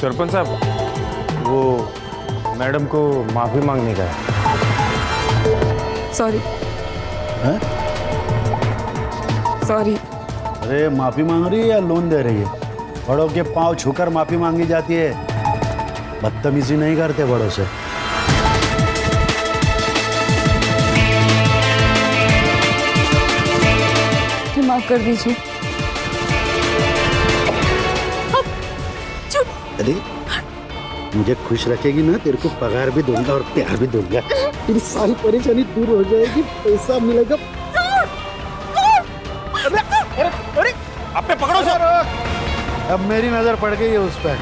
सरपंच साहब, वो मैडम को माफी मांगने का है। सॉरी। हैं? सॉरी। अरे माफी मांग रही है या लोन दे रही है? बड़ों के पांव छूकर माफी मांगी जाती है, बदतमीजी नहीं करते बड़ों से। माफ कर दीजिए। अरे मुझे खुश रखेगी ना, तेरे को पगार भी दूंगा और प्यार भी दूंगा। तेरी सारी परेशानी दूर हो जाएगी, पैसा मिलेगा। अरे आप पे पकड़ो सर। अब मेरी नजर पड़ गई है उस पर,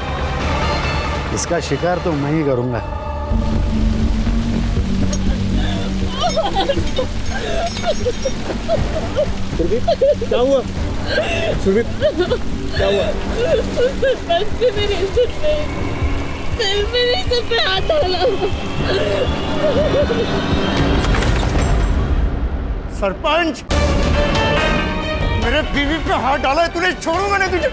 इसका शिकार तो मैं ही करूंगा। क्या हुआ? सुरभि, क्या हुआ? मेरी इज्जत नहीं, मेरी इज्जत पे हाथ डाला। सरपंच, मेरे बीवी पे हाथ डाला है तूने, छोड़ूंगा नहीं तुझे।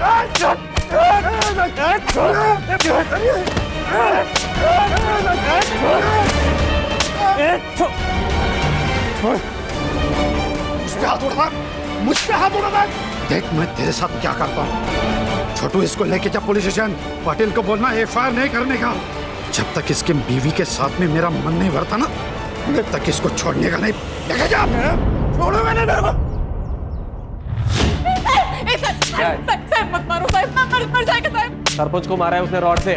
मुझ पे हाथ उड़ा। देख मैं तेरे साथ क्या करता हूँ। छोटू, इसको लेके जा पुलिस स्टेशन। पाटिल को बोलना एफआईआर नहीं करने का। जब तक इसके बीवी के साथ में मेरा मन नहीं भरता ना, तब तक इसको छोड़ने का नहीं। लेके जा। छोड़ूंगा नहीं तेरे को। साहब मत मारो साहब, मर जाएगा साहब। सरपंच को मारा है उसने रॉड से।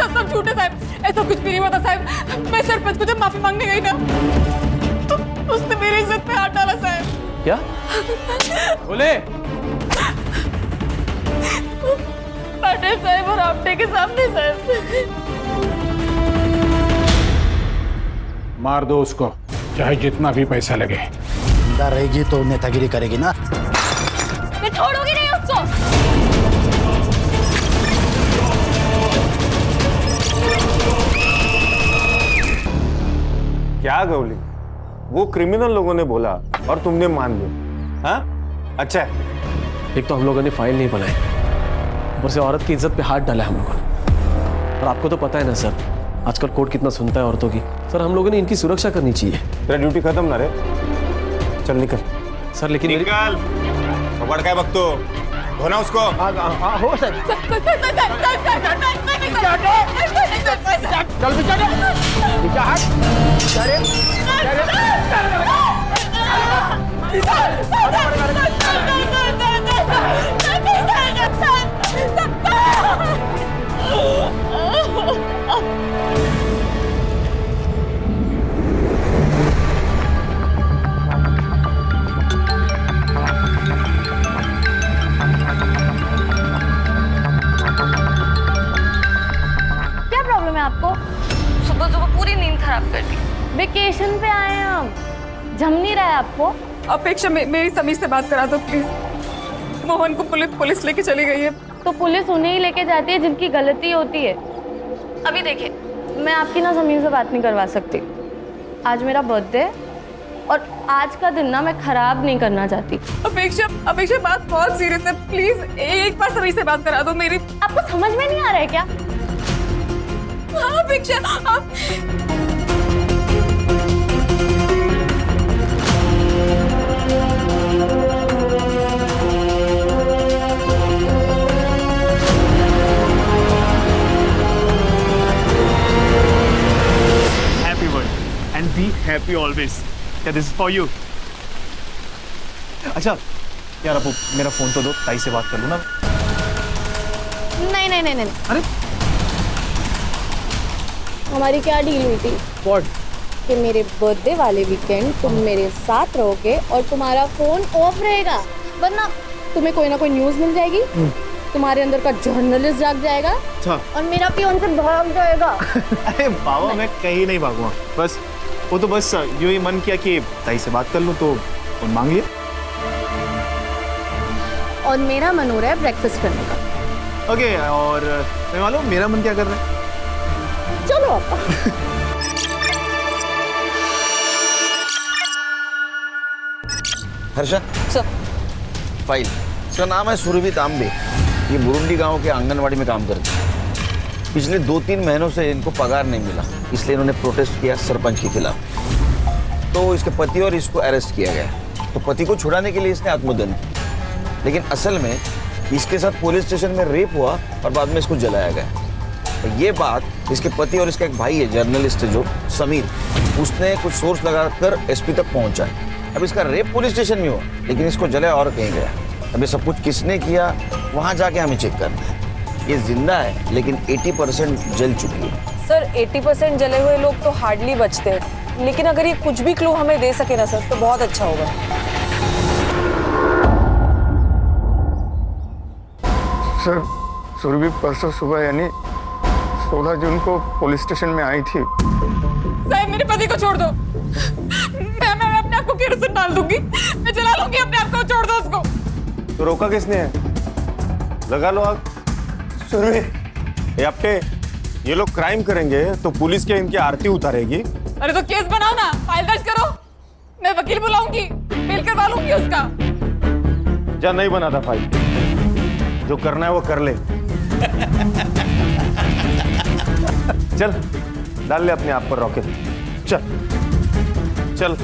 सब झूठे साहब, ऐसा कुछ भी नहीं होता साहब। मैं सरपंच को जब माफी मांगने गई ना, तो उसने मेरी इज्जत पे हाथ डाला साहब। क्या बोले? पाटिल साहब और आपटे के सामने साहब। मार दो उसको, चाहे जितना भी पैसा लगे। जिंदा रहेगी तो नेतागिरी करेगी ना। मैं छोड़ूंगी नहीं उसको। क्या गौली, वो क्रिमिनल लोगों ने बोला और तुमने मान लिया? हाँ अच्छा है। एक तो हम लोगों ने फाइल नहीं बनाई, ऊपर से औरत की इज्जत पे हाथ डाला है हम लोगों ने। और आपको तो पता है ना सर, आजकल कोर्ट कितना सुनता है औरतों की। सर हम लोगों ने इनकी सुरक्षा करनी चाहिए। तेरा ड्यूटी खत्म ना रे, चल निकल। सर लेकिन निकल, पकड़ के वक्त तो धोना उसको। हो सर। चल क्या प्रॉब्लम है आपको? सुबह सुबह पूरी नींद खराब कर दी। वेकेशन पे आए हैं हम, जम नहीं रहा है आपको? अपेक्षा मेरी समीर से बात करा दो प्लीज। मोहन को पुलिस लेके चली गई है। तो पुलिस उन्हें ही लेके जाती है जिनकी गलती होती है। अभी देखिए, मैं आपकी ना समीर से बात नहीं करवा सकती। आज मेरा बर्थडे है और आज का दिन ना मैं खराब नहीं करना चाहती। अपेक्षा बात बहुत सीरियस है, प्लीज एक बार समीर से बात करा दो मेरी। आपको समझ में नहीं आ रहा है क्या? हाँ अपेक्षा, आप and be happy always. Yeah, this is for you. अच्छा यार, अब मेरा फोन तो दो, ताई से बात कर लूँ ना। नहीं। अरे हमारी क्या डील हुई थी? व्हाट? कि मेरे बर्थडे वाले वीकेंड तुम मेरे साथ रहोगे और तुम्हारा फोन ऑफ रहेगा, वरना तुम्हें कोई ना कोई न्यूज मिल जाएगी, तुम्हारे अंदर का जर्नलिस्ट जाग जाएगा और मेरा पियोन से भाग जाएगा। अरे बाबा, मैं कहीं नहीं भागूंगा। बस वो तो बस यूं ही मन किया कि ताई से बात कर लूं तो फोन मांग लिया। और मेरा मन हो रहा है ब्रेकफास्ट करने का। ओके, और मैं मालूम मेरा मन क्या कर रहा है। चलो आप। हर्षा, फाइल। इसका नाम है सुरभि तांबे। ये बुरुंडी गांव के आंगनवाड़ी में काम करते हैं। पिछले 2-3 महीनों से इनको पगार नहीं मिला, इसलिए इन्होंने प्रोटेस्ट किया सरपंच के खिलाफ। तो इसके पति और इसको अरेस्ट किया गया। तो पति को छुड़ाने के लिए इसने आत्मदहन किया, लेकिन असल में इसके साथ पुलिस स्टेशन में रेप हुआ और बाद में इसको जलाया गया। तो ये बात इसके पति और इसका एक भाई है जर्नलिस्ट है जो समीर, उसने कुछ सोर्स लगाकर एसपी तक पहुंचा है। अब इसका रेप पुलिस स्टेशन में हुआ, लेकिन इसको जलाया और कहीं गया। अब ये सब कुछ किसने किया वहां जाके हमें चेक करना है। ये जिंदा है लेकिन 80% जल चुकी है। सर 80% जले हुए लोग तो हार्डली बचते हैं, लेकिन अगर ये कुछ भी क्लू हमें दे सके ना सर तो बहुत अच्छा होगा। सर सुरभि परसों सुबह यानी 16 जून को पुलिस स्टेशन में आई थी। साहब मेरे पति को छोड़ दो। मैं अपने आप को केरोसिन डाल दूंगी, मैं जला लूंगी अपने आप को, छोड़ दो उसको। तो रोका किसने है? लगा लो आग। सुरभि, ये आपके ये लोग क्राइम करेंगे तो पुलिस के इनकी आरती उतारेगी। अरे तो केस बनाओ ना, फाइल दर्ज करो, मैं वकील बुलाऊंगी, मेल करवा लूंगी उसका। जा नहीं बना था फाइल, जो करना है वो कर ले। चल डाल ले अपने आप पर रॉकेट। चल चल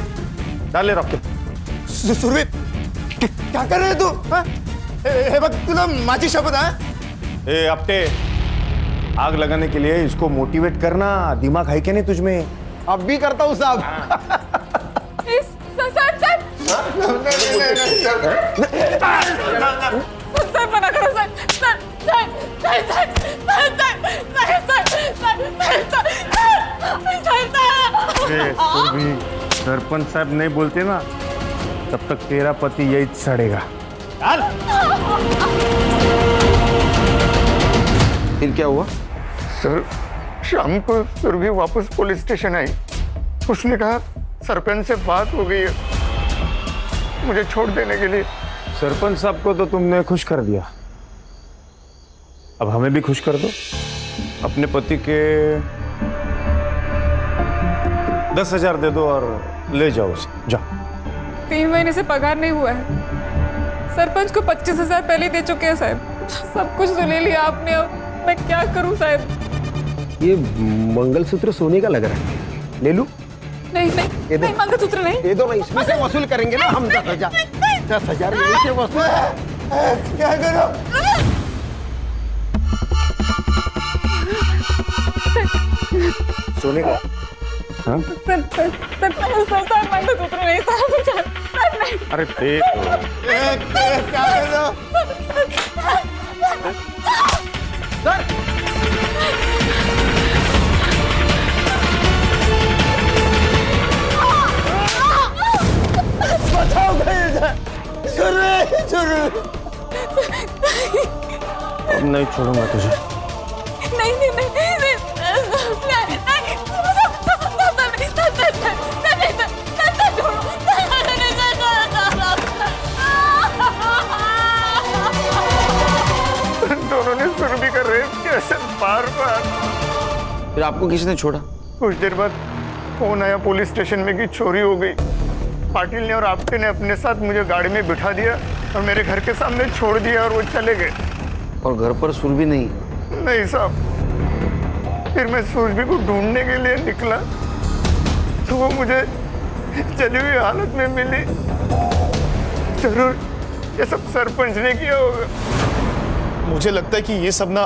डाल ले रॉकेट। सुरभि क्या कर रहे है तू? हे बघ तुला माझी शपथ है। ए अपटे, आग लगाने के लिए इसको मोटिवेट करना, दिमाग है क्या नहीं तुझमें? अब भी करता हूँ साहब। सर मना करो सर, सरपंच साहब नहीं बोलते ना तब तक तेरा पति यही सड़ेगा। फिर क्या हुआ? सर शाम को सुरभि वापस पुलिस स्टेशन आई। उसने कहा सरपंच से बात हो गई है मुझे छोड़ देने के लिए। सरपंच साहब को तो तुमने खुश कर दिया, अब हमें भी खुश कर दो। अपने पति के 10,000 दे दो और ले जाओ उसे, जाओ। 3 महीने से पगार नहीं हुआ है। सरपंच को 25,000 पहले दे चुके हैं साहब। सब कुछ तो ले लिया आपने, अब मैं क्या करूं साहब? ये मंगलसूत्र सोने का लग रहा है, ले लूं? नहीं नहीं नहीं, मंगलसूत्र नहीं। दे दो ना, इसमें से वसूल करेंगे ना हम 10,000। 10,000 यहीं से वसूल। क्या करो? सोने का? हाँ? सर मंगलसूत्र नहीं सर नहीं। अरे दे क्या करो? बचाओ गए। अब नहीं छोड़ूंगा तुझे। नहीं नहीं नहीं दोनों ने सुरभि का रेप किया सर, बार-बार। फिर आपको किसने छोड़ा? कुछ देर बाद फोन आया पुलिस स्टेशन में कि चोरी हो गई। पाटिल ने और आपटे ने अपने साथ मुझे गाड़ी में बिठा दिया और मेरे घर के सामने छोड़ दिया और वो चले गए। और घर पर सुरभि नहीं? नहीं साहब। फिर मैं सुरभि को ढूंढने के लिए निकला तो वो मुझे जली हुई हालत में मिली। जरूर ये सब सरपंच ने किया होगा। मुझे लगता है कि ये सब ना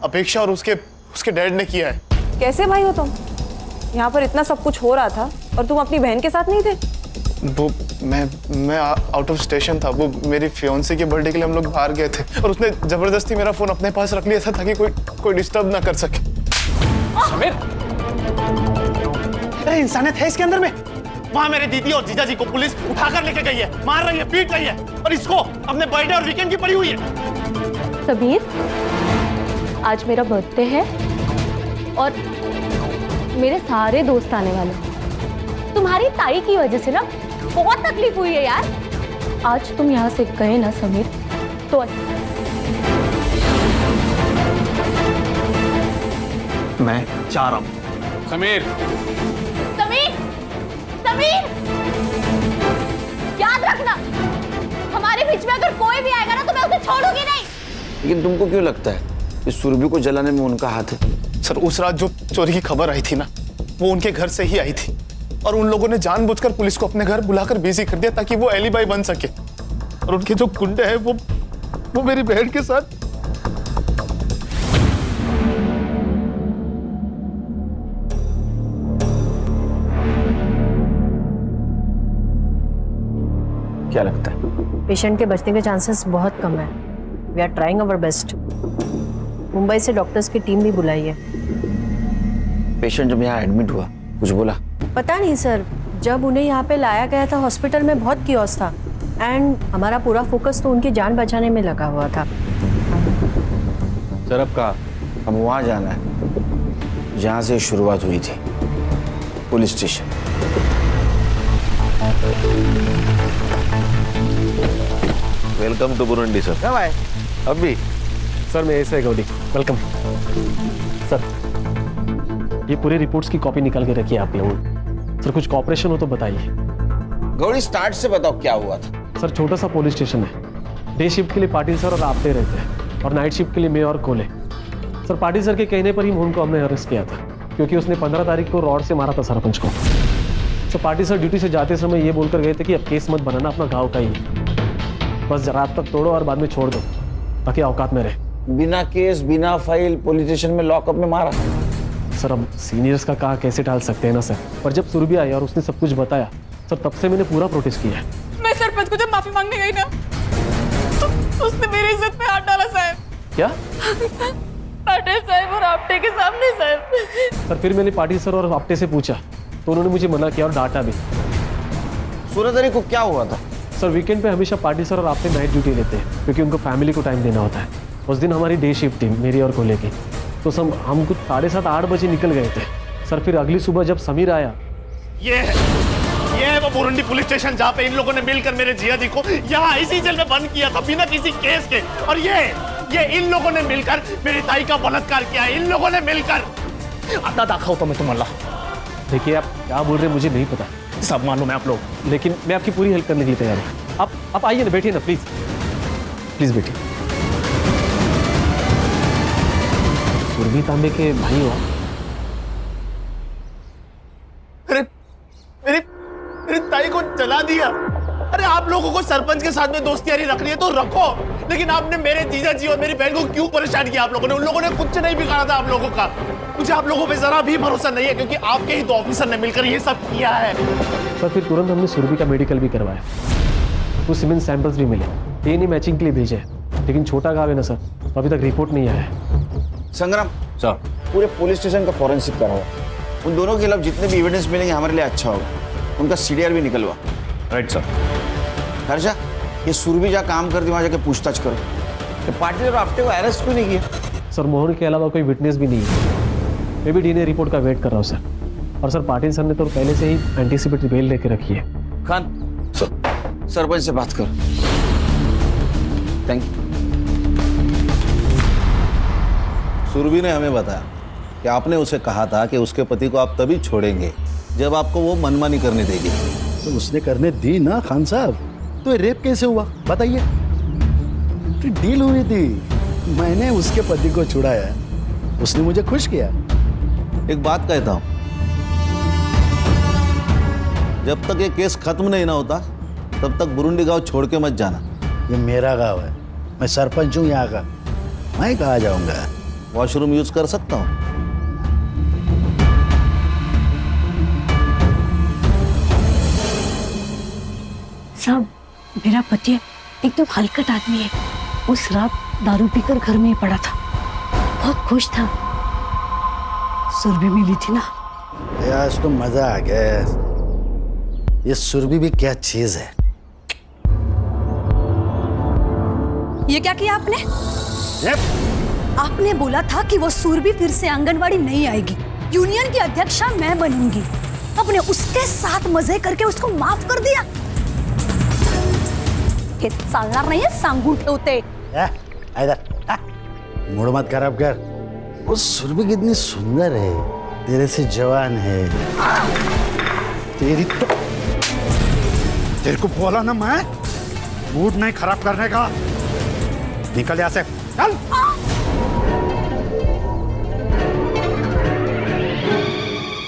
अपेक्षा और उसके डैड ने किया है। कैसे भाई हो तुम? यहाँ पर इतना सब कुछ हो रहा था और तुम अपनी बहन के साथ नहीं थे? वो मैं आउट ऑफ स्टेशन था। वो मेरी फियोन्सी के बर्थडे के लिए हम लोग बाहर गए थे और उसने जबरदस्ती मेरा फोन अपने पास रख लिया था ताकि कोई डिस्टर्ब ना कर सके। समीर, अरे इंसानियत है इसके अंदर में। वहां मेरे दीदी और जीजा जी को पुलिस उठाकर लेके गई है, मार रही है, पीट रही है, और इसको अपने बर्थडे और वीकेंड की पड़ी हुई है। समीर, आज मेरा बर्थडे है और मेरे सारे दोस्त आने वाले हैं। तुम्हारी ताई की वजह से ना बहुत तकलीफ हुई है यार। आज तुम यहाँ से गए ना समीर तो मैं चाह रहा हूं। समीर, समीर, समीर, याद रखना हमारे बीच में अगर कोई भी आएगा ना तो मैं उसे छोड़ूंगी नहीं। लेकिन तुमको क्यों लगता है कि सुरभि को जलाने में उनका हाथ है? सर उस रात जो चोरी की खबर आई थी ना, वो उनके घर से ही आई थी और उन लोगों ने जानबूझकर पुलिस को अपने घर बुलाकर बिजी कर दिया ताकि वो एलिबाई बन सके। और उनके जो गुंडे हैं वो मेरी बहन के साथ। क्या लगता है? पेशेंट के बचने के चांसेस बहुत कम है। We are trying our best. Mumbai से डॉक्टर्स की टीम भी बुलाई है। पेशेंट जब यहाँ एडमिट हुआ कुछ बोला? पता नहीं सर, जब उन्हें यहाँ पे लाया गया था हॉस्पिटल में बहुत कियोस था एंड हमारा पूरा फोकस तो उनकी जान बचाने में लगा हुआ था। सर अब कहाँ? हम वहाँ जाना है जहाँ से शुरुआत हुई थी, police station. Welcome to Burundi sir. कब आए? अभी सर मैं ऐसे गौरी, वेलकम सर। ये पूरी रिपोर्ट्स की कॉपी निकाल के रखिए आप लोग। सर कुछ कॉपरेशन हो तो बताइए। गौरी स्टार्ट से बताओ क्या हुआ था? सर छोटा सा पुलिस स्टेशन है। डे शिफ्ट के लिए पाटिल सर और आपटे रहते हैं और नाइट शिफ्ट के लिए मैं और कोले। सर पाटिल सर के कहने पर ही मोहन को हमने अरेस्ट किया था क्योंकि उसने 15 तारीख को रॉड से मारा था सरपंच को। सर पाटिल सर ड्यूटी से जाते समय ये बोलकर गए थे कि अब केस मत बनाना, अपना गाँव का ही बस रात तक तोड़ो और बाद में छोड़ दो ताकि औकात में रहे। बिना केस बिना फाइल पुलिस स्टेशन में लॉकअप में मारा? सर अब सीनियर्स का कहा कैसे टाल सकते हैं ना सर, पर जब सुरभि आई और उसने सब कुछ बताया सर तब से मैंने पूरा प्रोटेस्ट किया है। मैं सरपंच को जब माफी मांगने गई ना तो उसने मेरी इज्जत पे हाथ डाला साहब। क्या? पाटिल साहब और आपटे के सामने साहब। सर फिर मैंने पाटिल सर और आपटे से पूछा तो उन्होंने मुझे मना किया और डांटा भी। 16 तारीख को क्या हुआ था? सर वीकेंड पे हमेशा पाटिल सर और आपटे नाइट ड्यूटी लेते हैं क्योंकि उनको फैमिली को टाइम देना होता है। उस दिन हमारी डे शिफ्ट थी मेरी और कोले की, तो हम कुछ 7:30-8 बजे निकल गए थे। सर फिर अगली सुबह जब समीर आया, ये है वो बुरुंडी पुलिस स्टेशन जहाँ पे इन लोगों ने मिलकर मेरे जिया जी को यहाँ इसी जेल में बंद किया था बिना किसी केस के। और ये इन लोगों ने मिलकर मेरी ताई का बलात्कार किया। इन लोगों ने मिलकर आता दाखवतो मैं तुम्हाला। देखिए आप क्या बोल रहे हैं मुझे नहीं पता, सब मालूम है आप लोग, लेकिन मैं आपकी पूरी हेल्प करने के लिए तैयार हूँ। आप आइए ना, बैठिए ना प्लीज, प्लीज बैठिए। सुरभि तांबे के भाई हो? मेरी ताई को जला दिया। अरे आप लोगों को सरपंच के साथ में दोस्ती यारी रखनी है तो रखो, लेकिन आपने मेरे जीजा जी और मेरी बहन को क्यों परेशान किया? आप लोगों ने, उन लोगों ने कुछ नहीं बिगाड़ा था आप लोगों का। मुझे आप लोगों पे जरा भी भरोसा नहीं है क्योंकि आपके ही 2 ऑफिसर ने मिलकर ये सब किया है। सर फिर तुरंत हमने सुरभि का मेडिकल भी करवाया, कुछ सीमेंट सैंपल्स भी मिले, डीएनए मैचिंग के लिए भेजे, लेकिन छोटा गाँव है ना सर, अभी तक रिपोर्ट नहीं आया है। संग्राम सर, पूरे पुलिस स्टेशन का फॉरेंसिक कराओ। उन दोनों के खिलाफ जितने भी एविडेंस मिलेंगे हमारे लिए अच्छा होगा। उनका सीडीआर भी निकलवा। Right sir. हर्षा, ये सुरभि जहाँ काम करती वहाँ जाके पूछताछ करो। तो पाटिल और आपटे को अरेस्ट क्यों नहीं किया? सर मोहन के अलावा कोई विटनेस भी नहीं है। मैं भी डीएनए रिपोर्ट का वेट कर रहा हूँ सर। और सर पाटिल सर ने तो पहले से ही एंटीसिपेटरी बेल लेके रखी है। खान सर, सरपंच से बात करो। Thank you. सुरभि ने हमें बताया कि आपने उसे कहा था कि उसके पति को आप तभी छोड़ेंगे जब आपको वो मनमानी करने देगी। तो उसने करने दी ना खान साहब। तो ये रेप कैसे हुआ बताइए? तो डील हुई थी, मैंने उसके पति को छुड़ाया, उसने मुझे खुश किया। एक बात कहता हूं, जब तक ये केस खत्म नहीं ना होता तब तक बुरुंडी गांव छोड़ के मत जाना। ये मेरा गांव है, मैं सरपंच हूँ यहाँ का, मैं कहाँ जाऊंगा? वॉशरूम यूज कर सकता हूँ? साहब मेरा पति एकदम हलकट आदमी है। उस रात दारू पीकर घर में ही पड़ा था, बहुत खुश था। सुरभि मिली थी ना। आज तो मजा आ गया। ये सुरभि भी क्या चीज है। ये क्या किया आपने? आपने बोला था कि वो सुरभि फिर से आंगनवाड़ी नहीं आएगी, यूनियन की अध्यक्षा मैं बनूंगी। आपने उसके साथ मजे करके उसको माफ कर दिया। हे चालणार नाहीये, सांगून ठेवते। मूड मत खराब कर। वो सुरभि कितनी सुंदर है, तेरे से जवान है। तेरी तो तेरे को बोला ना मैं, मूड नहीं खराब करने का। निकल यहाँ से, चल।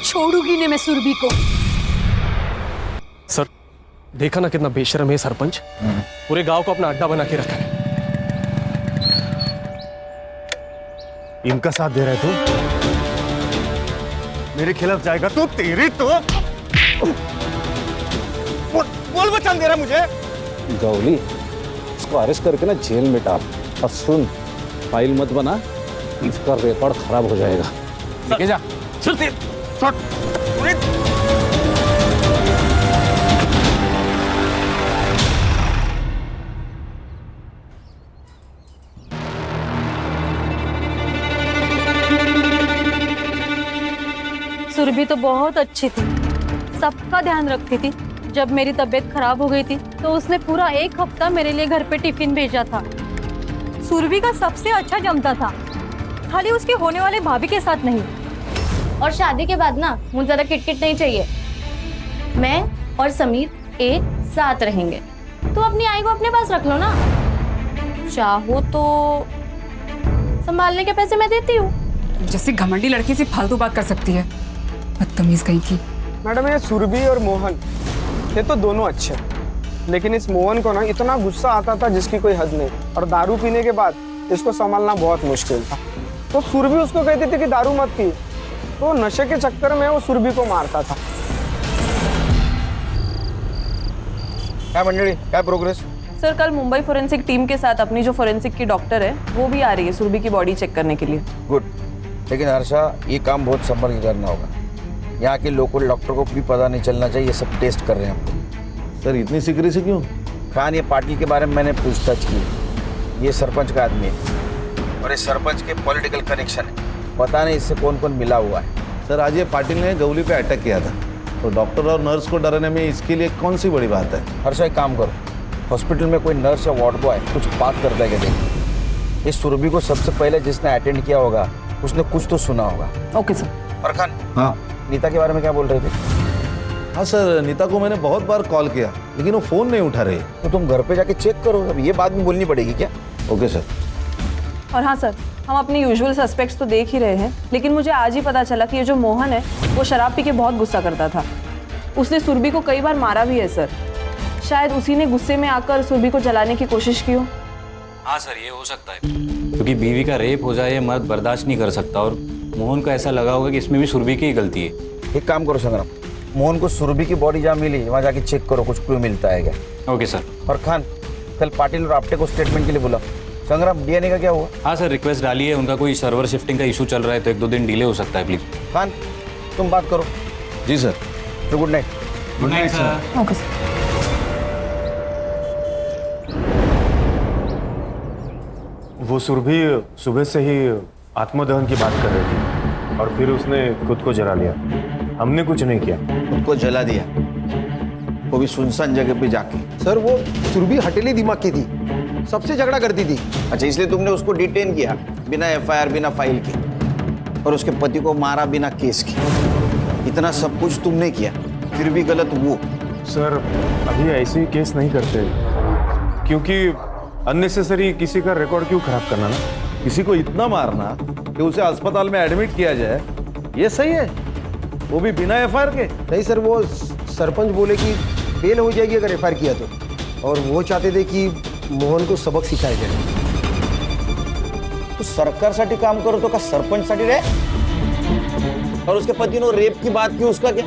छोड़ूंगी नहीं मैं सुरभि को। सर देखा ना कितना बेशर्म है सरपंच, पूरे गांव को अपना अड्डा बना के रखा है। इनका साथ दे रहे तू, मेरे खिलाफ जाएगा तो तेरी तो बोल बचान दे रहा मुझे। गौली, इसको अरेस्ट करके ना जेल में डाल। और सुन, फाइल मत बना, इसका रिकॉर्ड खराब हो जाएगा। लेके जा। सुरभि तो बहुत अच्छी थी, सबका ध्यान रखती थी। जब मेरी तबीयत खराब हो गई थी तो उसने पूरा 1 हफ्ता मेरे लिए घर पे टिफिन भेजा था। सुरभि का सबसे अच्छा जमता था, खाली उसके होने वाले भाभी के साथ नहीं। और शादी के बाद ना मुझे ज्यादा किटकिट नहीं चाहिए। मैं और समीर एक साथ रहेंगे। तो अपनी आई को अपने पास रख लो ना, चाहो तो संभालने के पैसे मैं देती हूँ। जैसे घमंडी लड़की से फालतू बात कर सकती है, बदतमीज कहीं की। मैडम ये सुरभि और मोहन ये तो दोनों अच्छे हैं, लेकिन इस मोहन को ना इतना गुस्सा आता था जिसकी कोई हद नहीं, और दारू पीने के बाद इसको संभालना बहुत मुश्किल था। तो सुरभि उसको कहती थी कि दारू मत पी, तो नशे के चक्कर में वो सुरभि को मारता था। क्या मंडली, क्या प्रोग्रेस? सर कल मुंबई फोरेंसिक टीम के साथ अपनी जो फोरेंसिक की डॉक्टर है वो भी आ रही है सुरभि की बॉडी चेक करने के लिए। गुड, लेकिन हर्षा ये काम बहुत संभल के करना होगा। यहाँ के लोकल डॉक्टर को भी पता नहीं चलना चाहिए, ये सब टेस्ट कर रहे हैं हम। सर इतनी सीक्रेसी क्यों? खान, ये पाटिल के बारे में मैंने पूछताछ की। ये सरपंच का आदमी है और ये सरपंच के पॉलिटिकल कनेक्शन है। पता नहीं इससे कौन कौन मिला हुआ है। सर आज ये पाटिल ने गौली पे अटैक किया था, तो डॉक्टर और नर्स को डराने में इसके लिए कौन सी बड़ी बात है? हर्षा एक काम करो, हॉस्पिटल में कोई नर्स या वार्ड बॉय कुछ बात करता है क्या देखिए। इस सुरभि को सबसे पहले जिसने अटेंड किया होगा उसने कुछ तो सुना होगा। Okay sir. और खान, हाँ नीता के बारे में क्या बोल रहे थे? हाँ सर, नीता को मैंने बहुत बार कॉल किया लेकिन वो फ़ोन नहीं उठा रही। तो तुम घर पे जाके चेक करो, अब ये बात भी बोलनी पड़ेगी क्या? Okay sir. और हाँ सर, हम अपने यूजुअल सस्पेक्ट्स तो देख ही रहे हैं, लेकिन मुझे आज ही पता चला कि ये जो मोहन है वो शराब पी के बहुत गुस्सा करता था। उसने सुरभि को कई बार मारा भी है सर। शायद उसी ने गुस्से में आकर सुरभि को जलाने की कोशिश की हो। हाँ सर, ये हो सकता है, क्योंकि बीवी का रेप हो जाए ये मर्द बर्दाश्त नहीं कर सकता, और मोहन को ऐसा लगा होगा कि इसमें भी सुरभि की ही गलती है। एक काम करो संग्राम, मोहन को सुरभि की बॉडी जहाँ मिली वहाँ जाके चेक करो, कुछ क्लू मिलता है क्या। Okay sir. और खान, कल पाटिल और आपटे को स्टेटमेंट के लिए बुला। संग्राम, डीएनए का क्या हुआ? हाँ सर, रिक्वेस्ट डाली है, उनका कोई सर्वर शिफ्टिंग का इशू चल रहा है, तो 1-2 दिन डिले हो सकता है, प्लीज। खान, तुम बात करो। जी सर। तो good night. Good night sir. Okay sir. वो सुरभि सुबह से ही आत्मदहन की बात कर रही थी और फिर उसने खुद को जला लिया। हमने कुछ नहीं किया। खुद को जला दिया, वो भी सुनसान जगह पे जाके। सर वो सुरभि हटेली दिमाग की थी, सबसे झगड़ा करती थी। अच्छा, इसलिए तुमने उसको डिटेन किया बिना एफआईआर, बिना फाइल के, और उसके पति को मारा बिना केस के। इतना सब कुछ तुमने किया, फिर भी गलत वो। सर अभी ऐसे ही केस नहीं करते, क्योंकि अननेसेसरी किसी का रिकॉर्ड क्यों खराब करना ना। किसी को इतना मारना कि उसे अस्पताल में एडमिट किया जाए, ये सही है? वो भी बिना एफआईआर के? नहीं सर, वो सरपंच बोले कि बेल हो जाएगी अगर एफआईआर किया तो, और वो चाहते थे कि मोहन को सबक सिखाया जाए। तो सरकारसाठी काम करो तो का सरपंचसाठी रे? और उसके पति ने रेप की बात की, उसका क्या?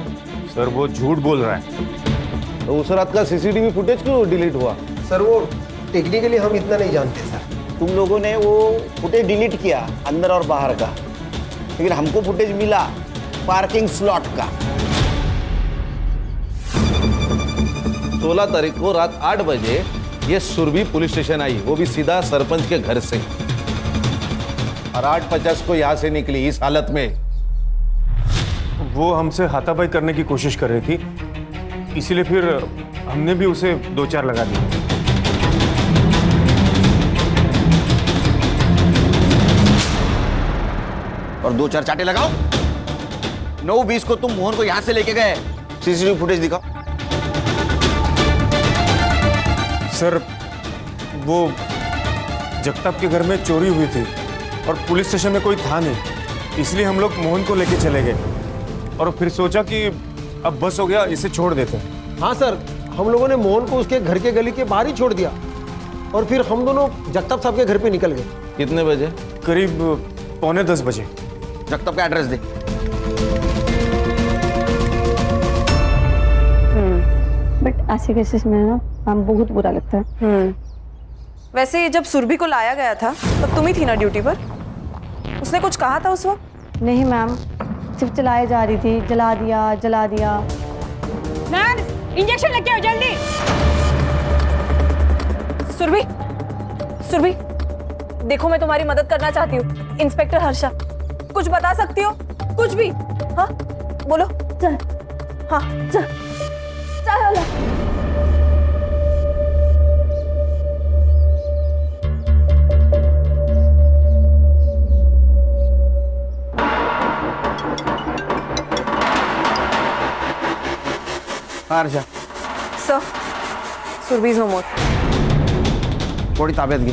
सर वो झूठ बोल रहा है। तो उस रात का सीसीटीवी फुटेज क्यों डिलीट हुआ? सर वो टेक्निकली हम इतना नहीं जानते सर। तुम लोगों ने वो फुटेज डिलीट किया अंदर और बाहर का, लेकिन हमको फुटेज मिला पार्किंग स्लॉट का। 16 तारीख को रात 8 बजे ये सुरभि पुलिस स्टेशन आई, वो भी सीधा सरपंच के घर से, और 8:50 को यहां से निकली इस हालत में। वो हमसे हाथापाई करने की कोशिश कर रही थी, इसीलिए फिर हमने भी उसे 2-4 लगा दिए। और 2-4 चाटे लगाओ। 9:20 को तुम मोहन को यहां से लेके गए, सीसीटीवी फुटेज दिखाओ। सर वो जगताप के घर में चोरी हुई थी और पुलिस स्टेशन में कोई था नहीं, इसलिए हम लोग मोहन को लेके चले गए और फिर सोचा कि अब बस हो गया, इसे छोड़ देते हैं। हाँ सर, हम लोगों ने मोहन को उसके घर के गली के बाहर ही छोड़ दिया और फिर हम दोनों जगताप साहब के घर पे निकल गए। कितने बजे? करीब 9:45 बजे। जगताप का एड्रेस दे। बट ऐसे केसेस में ना हम बहुत बुरा लगता है। वैसे जब सुरभि को लाया गया था तब तुम ही थी ना ड्यूटी पर? उसने कुछ कहा था उस वक्त? नहीं मैम, सिर्फ चलाई जा रही थी, जला दिया जला दिया। नर्स, इंजेक्शन लेके आओ जल्दी। सुरभि, सुरभि, देखो मैं तुम्हारी मदद करना चाहती हूँ। इंस्पेक्टर हर्षा, कुछ बता सकती हो? कुछ भी? हाँ बोलो। चल। हाँ चल। चल। Harsha, sir, Surabhi is no more. थोड़ी ताबियत की।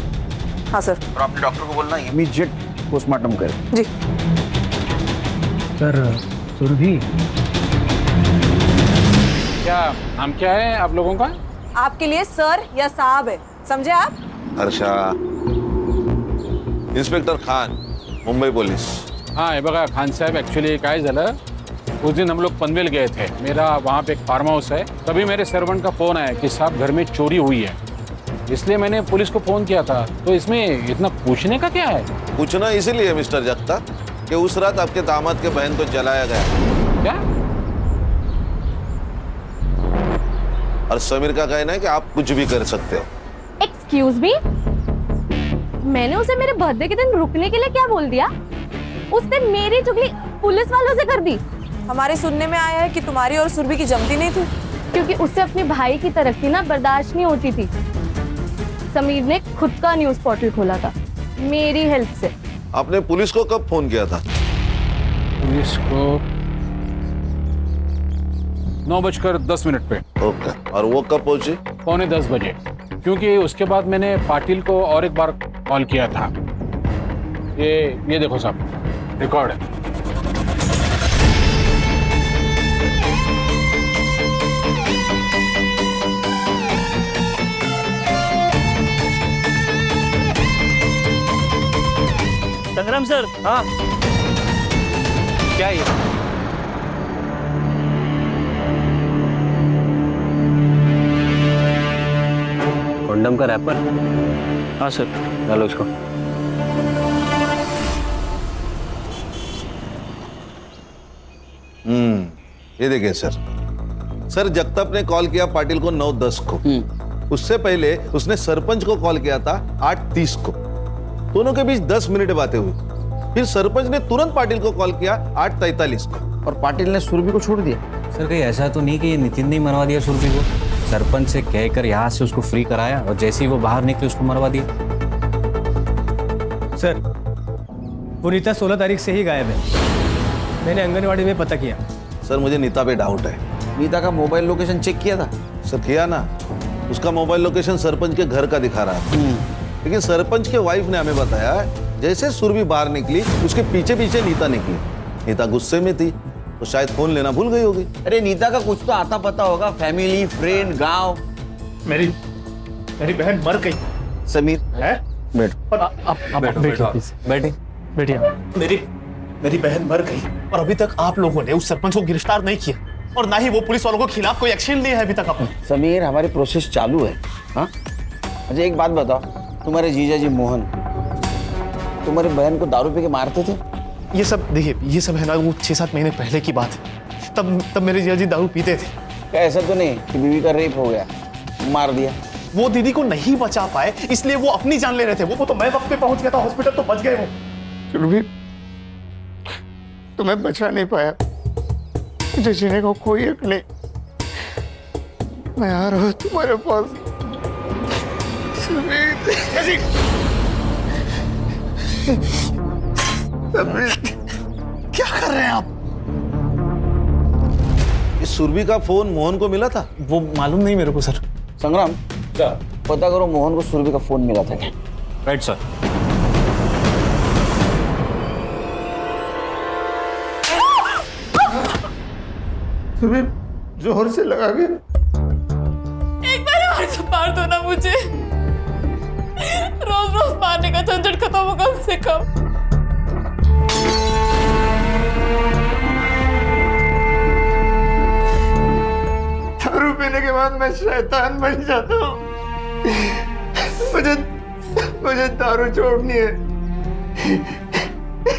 हाँ सर। और अपने डॉक्टर को बोलना इमीडिएट पोस्टमार्टम करे। जी सर। सुरभि, क्या नाम क्या है आप लोगों का? आपके लिए सर या साहब है, समझे आप? Harsha, inspector Khan, Mumbai police. हाँ हे बघा खान साहेब, ॲक्च्युली काय झालं, उस दिन हम लोग पनवेल गए थे। मेरा वहाँ पे एक फार्म हाउस है। तभी मेरे सर्वेंट का फ़ोन आया कि साहब घर में चोरी हुई है, इसलिए मैंने पुलिस को फ़ोन किया था। तो इसमें इतना पूछने का क्या है? पूछना इसीलिए मिस्टर जगताप कि उस रात आपके दामाद के बहन को जलाया गया। क्या? और समीर का कहना है कि आप कुछ भी कर सकते हो। एक्सक्यूज मी, मैंने उसे मेरे बर्थडे के दिन रुकने के लिए क्या बोल दिया? उसने मेरी चुगली पुलिस वालों से कर दी। हमारे सुनने में आया है कि तुम्हारी और सुरभि की जमती नहीं थी, क्योंकि उससे अपने भाई की तरक्की ना बर्दाश्त नहीं होती थी। समीर ने खुद का न्यूज़ पोर्टल खोला था मेरी हेल्प से। आपने पुलिस को कब फोन किया था? पुलिस को 9:10 पे। ओके, और वो कब पहुंची? 9:45 बजे, क्योंकि उसके बाद मैंने पाटिल को और एक बार कॉल किया था। ये देखो साहब, रिकॉर्ड है। संग्राम सर। हाँ क्या ये? कंडम का रैपर? हाँ सर। डालो इसको। ये देखिए सर, जगताप ने कॉल किया पाटिल को 9:10 को। उससे पहले उसने सरपंच को कॉल किया था 8:30 को। दोनों के बीच 10 मिनट बातें हुई। फिर सरपंच ने तुरंत पाटिल को कॉल किया 8:43 को। और पाटिल ने सुरभि को छोड़ दिया। सर कहीं ऐसा तो नहीं कि ये नितिन ने ही मरवा दिया सुरभि को? सरपंच से कहकर यहाँ से उसको फ्री कराया और जैसे ही वो बाहर निकले उसको मरवा दिया। सर, पुनीता 16 तारीख से ही गायब है। मैंने आंगनवाड़ी में पता किया। सर मुझे नीता पे डाउट है। नीता का मोबाइल लोकेशन चेक किया था? सर किया ना, उसका मोबाइल लोकेशन सरपंच के घर का दिखा रहा था। लेकिन सरपंच के वाइफ ने हमें बताया जैसे सुरभि बाहर निकली उसके पीछे पीछे नीता निकली। नीता गुस्से में थी तो शायद फोन लेना भूल गई होगी। अरे नीता का कुछ तो आता पता होगा, फैमिली, फ्रेंड, गांव। मेरी बहन मर गई। समीर है? बैठे बैठिए। मेरी बहन मर गई और अभी तक आप लोगों ने उस सरपंच को गिरफ्तार नहीं किया और ना ही वो पुलिस वालों के खिलाफ कोई एक्शन लिया है अभी तक आपने। समीर, हमारी प्रोसेस चालू है। हाँ, अच्छा एक बात बताओ, तुम्हारे जीजा जी मोहन तुम्हारी बहन को दारू पी के मारते थे? ये सब देखिए, ये सब है ना वो 6-7 महीने पहले की बात है। तब मेरे जीजा जी दारू पीते थे। क्या ऐसा तो नहीं कि बीवी का रेप हो गया, मार दिया? वो दीदी को नहीं बचा पाए इसलिए वो अपनी जान ले रहे थे। वो तो मैं वक्त पे पहुंच गया था हॉस्पिटल, तो बच गए वो। सुरभि, तुम्हें बचा नहीं पाया, मुझे जीने को कोई हक नहीं। मैं आ रहा हूं तुम्हारे पास। क्या कर रहे हैं आप? इस सुरभि का फोन मोहन को मिला था? वो मालूम नहीं मेरे को सर। संग्राम, पता करो मोहन को सुरभि का फोन मिला था क्या? Right sir. सुरभि जोर से लगा के एक बार और तो मार दो ना मुझे, रोज रोज मारने का झंझट खत्म हो कम से कम। दारू पीने के बाद मैं शैतान बन जाता हूँ। मुझे दारू छोड़नी है,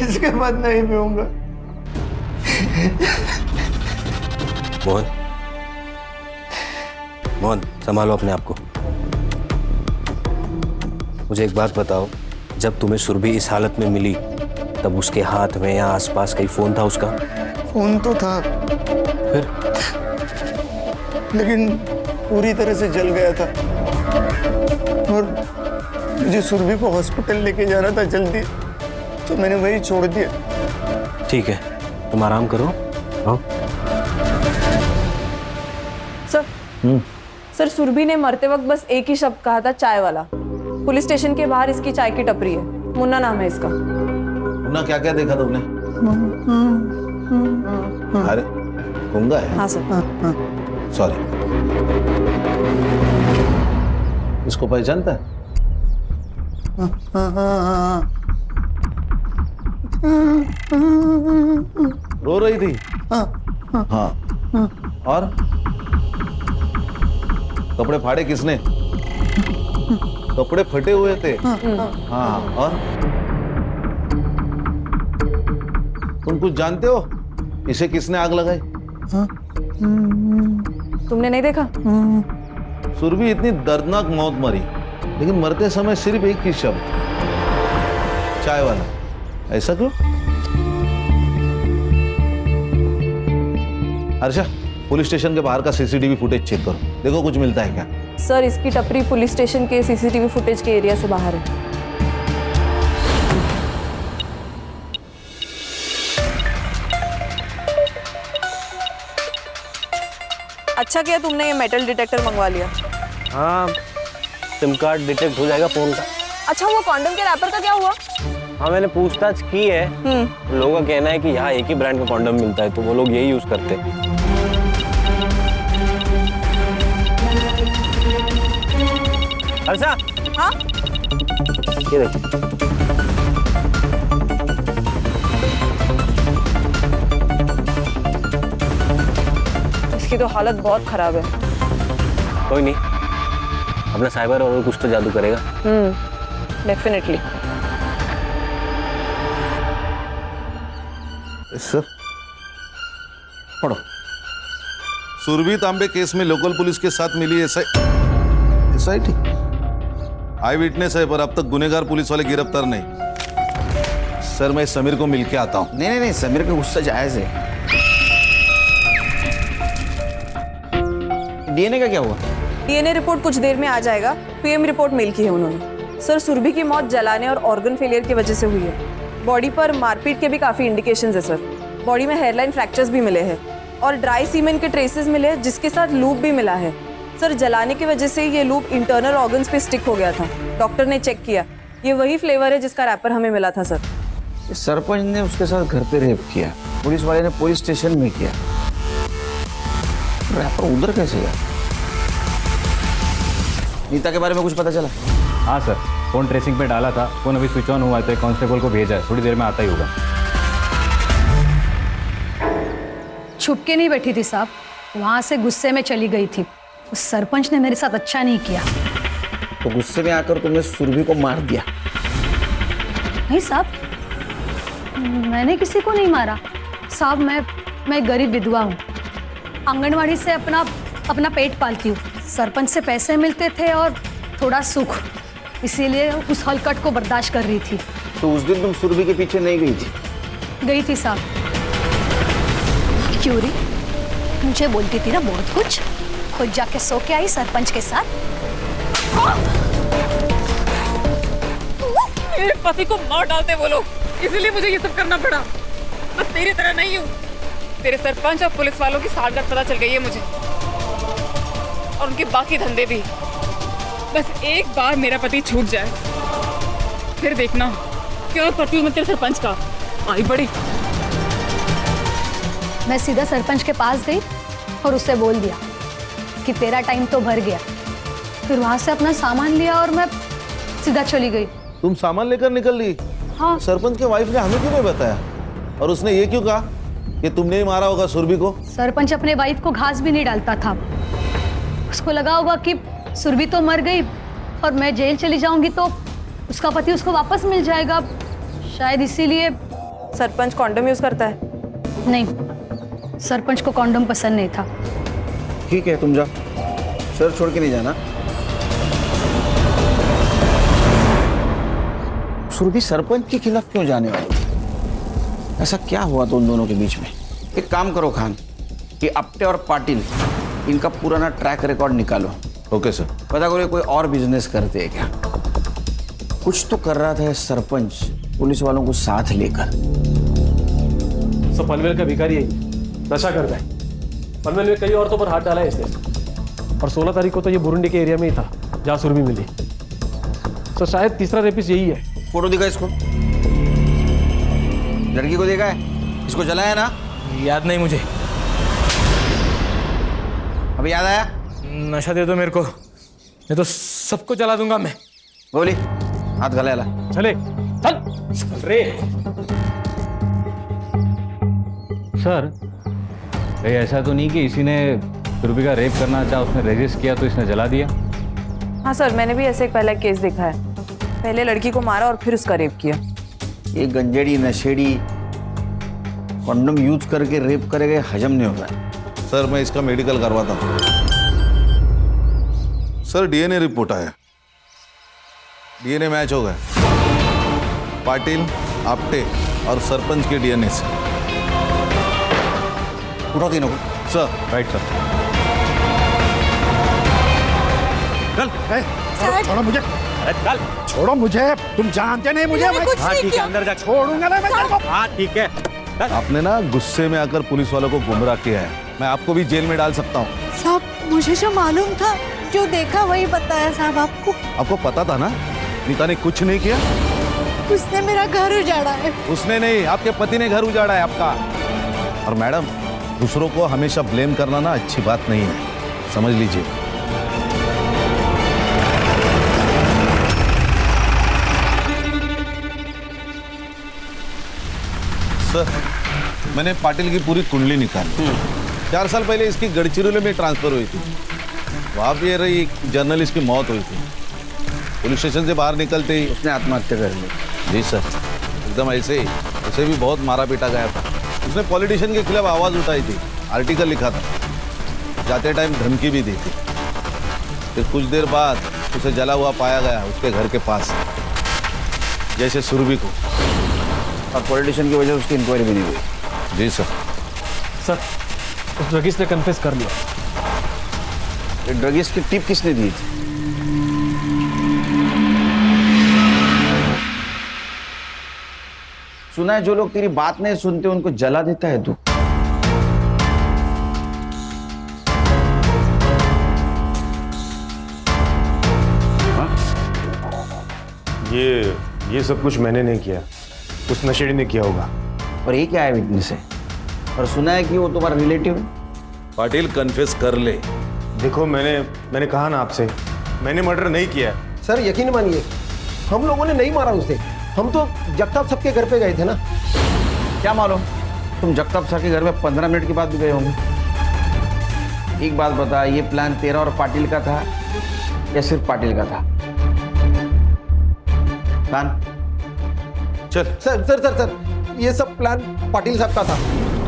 इसके बाद नहीं पीऊंगा। मोहन संभालो अपने आप को। मुझे एक बात बताओ, जब तुम्हें सुरभि इस हालत में मिली तब उसके हाथ में या आसपास कहीं फोन था उसका? फोन तो था, फिर? लेकिन पूरी तरह से जल गया था और मुझे सुरभि को हॉस्पिटल लेके जाना था जल्दी, तो मैंने वही छोड़ दिया। ठीक है, तुम आराम करो। हाँ सर, सर सुरभि ने मरते वक्त बस एक ही शब्द कहा था, चाय वाला। पुलिस स्टेशन के बाहर इसकी चाय की टपरी है, मुन्ना नाम है इसका। मुन्ना क्या क्या देखा तुमने? अरे गूंगा है? हाँ सर। सॉरी। इसको पहचानता है? रो रही थी? हाँ। और कपड़े फाड़े किसने? कपड़े फटे हुए थे। हाँ, और तुम कुछ जानते हो इसे किसने आग लगाई? तुमने नहीं देखा? सुरभि इतनी दर्दनाक मौत मरी, लेकिन मरते समय सिर्फ एक ही शब्द, चाय वाला। ऐसा क्यों? हर्षा, पुलिस स्टेशन के बाहर का सीसीटीवी फुटेज चेक करो, देखो कुछ मिलता है क्या। सर इसकी टपरी पुलिस स्टेशन के सीसीटीवी फुटेज के एरिया से बाहर है। अच्छा किया तुमने ये मेटल डिटेक्टर मंगवा लिया। हाँ, सिम कार्ड डिटेक्ट हो जाएगा फोन का। अच्छा वो कॉन्डम के रैपर का क्या हुआ? हाँ मैंने पूछताछ की है। लोगों का कहना है कि यहाँ एक ही ब्रांड का कॉन्डम मिलता है, तो वो लोग यही यूज करते हैं। हर्षा, हाँ? ये देखो। इसकी तो हालत बहुत खराब है। कोई नहीं, अपना साइबर और कुछ तो जादू करेगा। डेफिनेटली। सर पढ़ो। सुरभि तांबे केस में लोकल पुलिस के साथ मिली एसआईटी आई विटनेस है, पर अब तक गुनेगार पुलिस वाले गिरफ्तार नहीं। सर मैं समीर को मिलके आता हूँ। नहीं, समीर का गुस्सा जायज है। डीएनए का क्या हुआ? डीएनए रिपोर्ट कुछ देर में आ जाएगा। पीएम रिपोर्ट मेल की है उन्होंने। सर सुरभि की मौत जलाने और ऑर्गन फेलियर की वजह से हुई है। बॉडी पर मारपीट के भी काफी इंडिकेशंस है सर। बॉडी में हेयरलाइन फ्रैक्चर्स भी मिले हैं और ड्राई सीमेन के ट्रेसेस मिले हैं, जिसके साथ लूप भी मिला है। सर जलाने की वजह से ये लूप इंटरनल ऑर्गन्स पे स्टिक हो गया था। डॉक्टर ने चेक किया, ये वही फ्लेवर है जिसका रैपर हमें मिला था सर। सरपंच ने उसके साथ घर पे रेप किया, पुलिस वाले ने पुलिस स्टेशन में किया, रैपर उधर कैसे गया? नीता के बारे में कुछ पता चला? हाँ सर, फोन ट्रेसिंग पे डाला था, फोन अभी स्विच ऑन हुआ है, तो कांस्टेबल को भेजा है, थोड़ी देर में आता ही होगा। छुप के नहीं बैठी थी साहब, वहां से गुस्से में चली गई थी। उस सरपंच ने मेरे साथ अच्छा नहीं किया। तो गुस्से में आकर तुमने सुरभि को मार दिया? नहीं साहब, मैंने किसी को नहीं मारा साहब। मैं गरीब विधवा हूँ, आंगनवाड़ी से अपना पेट पालती हूँ। सरपंच से पैसे मिलते थे और थोड़ा सुख, इसीलिए उस हलकट को बर्दाश्त कर रही थी। तो उस दिन तुम सुरभि के पीछे नहीं गई थी? गई थी साहब। क्यों री? मुझे बोलती थी ना बहुत कुछ, खुद जाके सो के आई सरपंच के साथ। मेरे पति को मार डालते वो लोग, इसीलिए मुझे ये सब करना पड़ा। बस तेरी तरह नहीं हूँ। तेरे सरपंच और पुलिस वालों की साठगांठ पता चल गई है मुझे, और उनके बाकी धंधे भी। बस एक बार मेरा पति छूट जाए, फिर देखना क्या करती हूँ मैं तेरे सरपंच का। आई बड़ी। मैं सीधा सरपंच के पास गई और उससे बोल दिया कि तेरा टाइम तो भर गया। फिर वहां से अपना सामान लिया और मैं सीधा चली गई। तुम सामान लेकर निकल ली? हाँ। सरपंच के वाइफ ने हमें क्यों नहीं बताया? और उसने ये क्यों कहा कि तुमने ही मारा होगा सुरभि को? सरपंच अपने वाइफ को घास भी नहीं डालता था। उसको लगा होगा कि सुरभि तो मर गई और मैं जेल चली जाऊंगी तो उसका पति उसको वापस मिल जाएगा, शायद इसीलिए। सरपंच कॉन्डम यूज करता है? नहीं, सरपंच को कॉन्डम पसंद नहीं था। ठीक है, तुम जाओ, सर छोड़ के नहीं जाना। सुरभि सरपंच के खिलाफ क्यों जाने वाली? ऐसा क्या हुआ तो उन दोनों के बीच में? एक काम करो खान, कि अपटे और पाटिल इनका पुराना ट्रैक रिकॉर्ड निकालो। Okay sir. पता करो कोई और बिजनेस करते हैं क्या? कुछ तो कर रहा था ये सरपंच पुलिस वालों को साथ लेकर। सब पनवेल का भिखारी है, नशा करता है। पनवेल में कई औरतों पर हाथ डाला है इसने। और 16 तारीख को तो ये बुरुंडी के एरिया में ही था जहाँ सुरभि मिली। तो शायद तीसरा रेपिस्ट यही है। फोटो दिखा इसको, लड़की को देखा है? इसको जलाया ना? याद नहीं मुझे। अभी याद आया? नशा दे दो मेरे को, नहीं तो सबको जला दूंगा मैं। बोली हाथ गला ला। चले चल रे। सर, कहीं ऐसा तो नहीं कि इसी ने सुरभि का रेप करना चाहा, उसने रेजिस्ट किया तो इसने जला दिया? हाँ सर, मैंने भी ऐसे एक पहला केस देखा है। पहले लड़की को मारा और फिर उसका रेप किया। ये गंजेड़ी नशेड़ी कंडोम यूज करके रेप करेगा, हजम नहीं होगा। सर, मैं इसका मेडिकल करवाता हूँ। सर, डीएनए रिपोर्ट आया, डीएनए मैच हो गया पाटिल, आपटे और सरपंच के डीएनए से। उठाओ तीनों को। सर। Right sir. चल, छोड़ो मुझे, छोड़ो मुझे, तुम जानते नहीं मुझे। हाँ ठीक है, अंदर जा। छोड़ूंगा ना मैं तेरे को। हाँ ठीक है। आपने ना गुस्से में आकर पुलिस वालों को गुमराह किया है, मैं आपको भी जेल में डाल सकता हूँ। साहब, मुझे जो मालूम था, जो देखा वही बताया साहब आपको। आपको पता था ना नीता ने कुछ नहीं किया? उसने मेरा घर उजाड़ा है। उसने नहीं, आपके पति ने घर उजाड़ा है आपका। और मैडम, दूसरों को हमेशा ब्लेम करना ना अच्छी बात नहीं है, समझ लीजिए। सर, मैंने पाटिल की पूरी कुंडली निकाली। 4 साल पहले इसकी गढ़चिरौली में ट्रांसफर हुई थी। वहाँ पे रही जर्नलिस्ट की मौत हुई थी। पुलिस स्टेशन से बाहर निकलते ही उसने आत्महत्या कर ली। जी सर, एकदम ऐसे ही। उसे भी बहुत मारा पीटा गया था। उसने पॉलिटिशियन के खिलाफ आवाज़ उठाई थी, आर्टिकल लिखा था, जाते टाइम धमकी भी दी थी। फिर कुछ देर बाद उसे जला हुआ पाया गया उसके घर के पास, जैसे सुरभि को। और पॉलिटिशियन की वजह से उसकी इंक्वायरी भी नहीं हुई। जी सर। सर, उस ड्रगिस्ट ने कन्फेस कर लिया। ड्रगिस्ट की टिप किसने दी थी? सुना है जो लोग तेरी बात नहीं सुनते उनको जला देता है तू। ये सब कुछ मैंने नहीं किया, उस नशेड़ी ने किया होगा। और ये क्या है विटनेस है? और सुना है कि वो तुम्हारा रिलेटिव है। पाटिल, कन्फेस कर ले। देखो, मैंने कहा ना आपसे, मैंने मर्डर नहीं किया। सर यकीन मानिए, हम लोगों ने नहीं मारा उसे। हम तो जगताप साहब के घर पे गए थे ना। क्या मालूम, तुम जगताप साहब के घर में 15 मिनट के बाद भी गए होंगे। एक बात बता, ये प्लान तेरा और पाटिल का था या सिर्फ पाटिल का था? प्लान चल। सर, ये सब प्लान पाटिल साहब का था।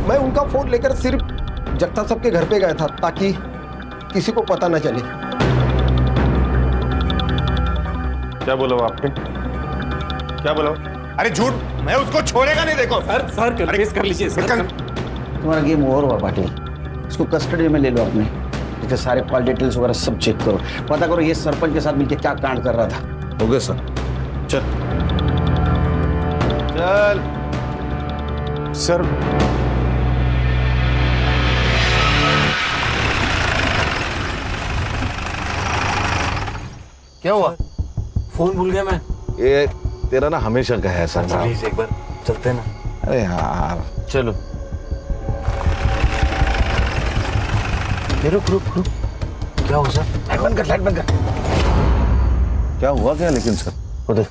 मैं उनका फोन लेकर सिर्फ जगताप साहब के घर पे गया था ताकि किसी को पता न चले। क्या बोला आपने? क्या बोला? अरे झूठ, मैं उसको छोड़ेगा नहीं। देखो सर कन्फेस कर लीजिए सर। तुम्हारा गेम ओवर हुआ पाटिल। इसको कस्टडी में ले लो अपने। इसके सारे कॉल डिटेल्स वगैरह सब चेक करो, पता करो ये सरपंच के साथ मिलकर क्या कांड कर रहा था। हो गया सर। चल चल सर। क्या हुआ? फोन भूल गया मैं। ये तेरा ना हमेशा का है ऐसा। प्लीज एक बार चलते हैं ना। अरे यार चलो। रुक रुक रुक। क्या हुआ सर? लाइट बंद कर, लाइट बंद कर। क्या हुआ क्या लेकिन सर? वो देख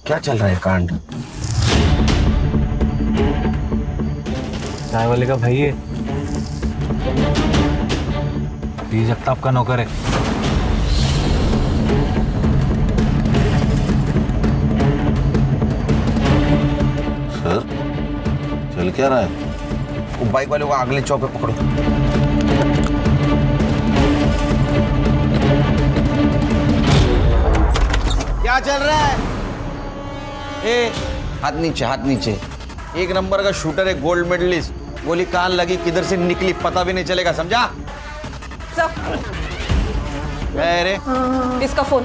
क्या चल रहा है कांड। चाय वाले का भाई है, ये जगताप का नौकर है। सर चल क्या रहा है? वो बाइक वाले को अगले चौक पे पकड़ो। क्या चल रहा है? ए, हाथ नीचे, हाथ नीचे। एक नंबर का शूटर है, गोल्ड मेडलिस्ट। गोली कहां लगी, किधर से निकली, पता भी नहीं चलेगा, समझा? सर इसका फोन।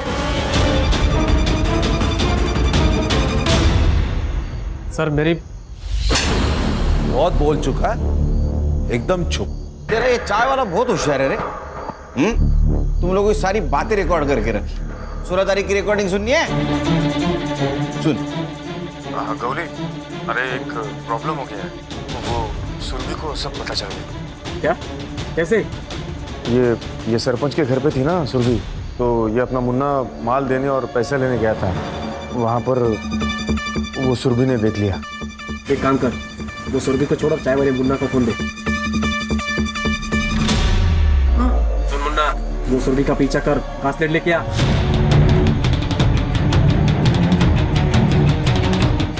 सर मेरी बहुत बोल चुका है, एकदम चुप। तेरा ये चाय वाला बहुत होशियार है रे। तुम लोगों की सारी बातें रिकॉर्ड करके रखी। 16 तारीख की रिकॉर्डिंग सुननी है? सुन। हाँ गौरी, अरे एक प्रॉब्लम हो गया है। वो सुरभि को सब पता चल गया। क्या? कैसे? ये सरपंच के घर पे थी ना सुरभि, तो ये अपना मुन्ना माल देने और पैसे लेने गया था। वहाँ पर वो सुरभि ने देख लिया। एक काम कर, वो सुरभि को छोड़, चाय वाले मुन्ना का फोन दे। सुन मुन्ना, वो सुरभि का पीछा कर, कास्लेट लेके आ।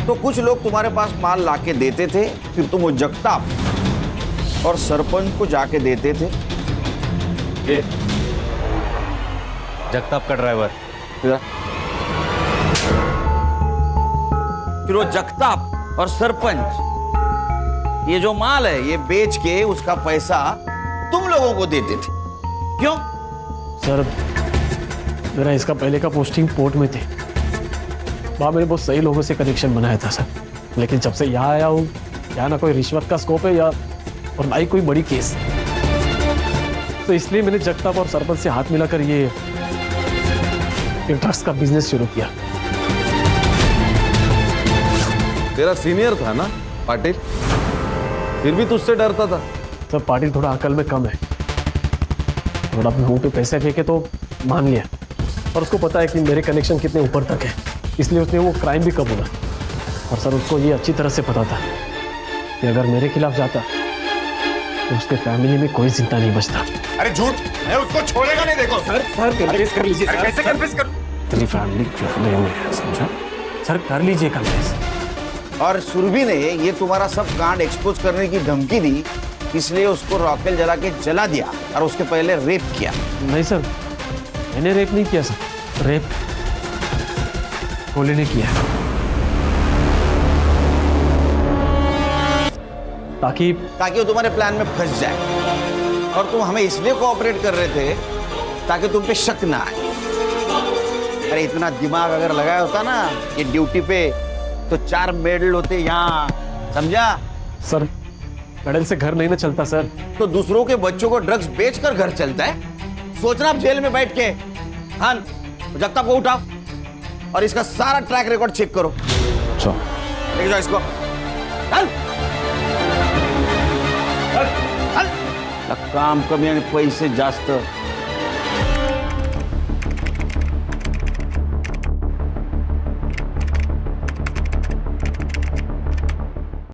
तो कुछ लोग तुम्हारे पास माल लाके देते थे, फिर तुम वो जगताप और सरपंच को जाके देते थे। ये जगताप का ड्राइवर। फिर वो जगताप और सरपंच ये जो माल है ये बेच के उसका पैसा तुम लोगों को देते थे। क्यों? सर मेरा इसका पहले का पोस्टिंग पोर्ट में थे। वहाँ मैंने बहुत सही लोगों से कनेक्शन बनाया था सर, लेकिन जब से यहाँ आया हूँ, यहाँ ना कोई रिश्वत का स्कोप है या और ना ही कोई बड़ी केस, तो इसलिए मैंने जगताप और सरपंच से हाथ मिलाकर ये ड्रग्स का बिजनेस शुरू किया। तेरा सीनियर था ना पाटिल, फिर भी तुझसे डरता था। सर पाटिल थोड़ा अकल में कम है, थोड़ा अपने मुंह पे पैसे फेंके तो मान लिया, और उसको पता है कि मेरे कनेक्शन कितने ऊपर तक है, इसलिए उसने वो क्राइम भी कबूला। और सर उसको ये अच्छी तरह से पता था कि अगर मेरे खिलाफ जाता तो उसके फैमिली में कोई जिंदा नहीं बचता। अरे झूठ, मैं उसको छोड़ेगा नहीं। देखो सर कन्फेस कर लीजिए। अरे कैसे कन्फेस कर? तेरी फैमिली में है, समझा? सर कर लीजिए कन्फेस। और सुरभि ने ये तुम्हारा सब कांड एक्सपोज करने की धमकी दी, इसलिए उसको रॉकेल जला के जला दिया और उसके पहले रेप किया। नहीं सर, मैंने रेप नहीं किया सर, रेप कोले ने किया, ताकि वो तुम्हारे प्लान में फंस जाए। और तुम हमें इसलिए कोऑपरेट कर रहे थे ताकि तुम पे शक ना आए। अरे इतना दिमाग अगर लगाया होता ना ये ड्यूटी पे, तो 4 मेडल होते यहाँ, समझा? सर मेडल से घर नहीं ना चलता सर। तो दूसरों के बच्चों को ड्रग्स बेचकर घर चलता है? सोचना आप जेल में बैठ के। हाँ, जगताप को उठाओ और इसका सारा ट्रैक रिकॉर्ड चेक करो। लेके जाओ इसको। चल चल चल। काम कमी आणि पैसे जास्त।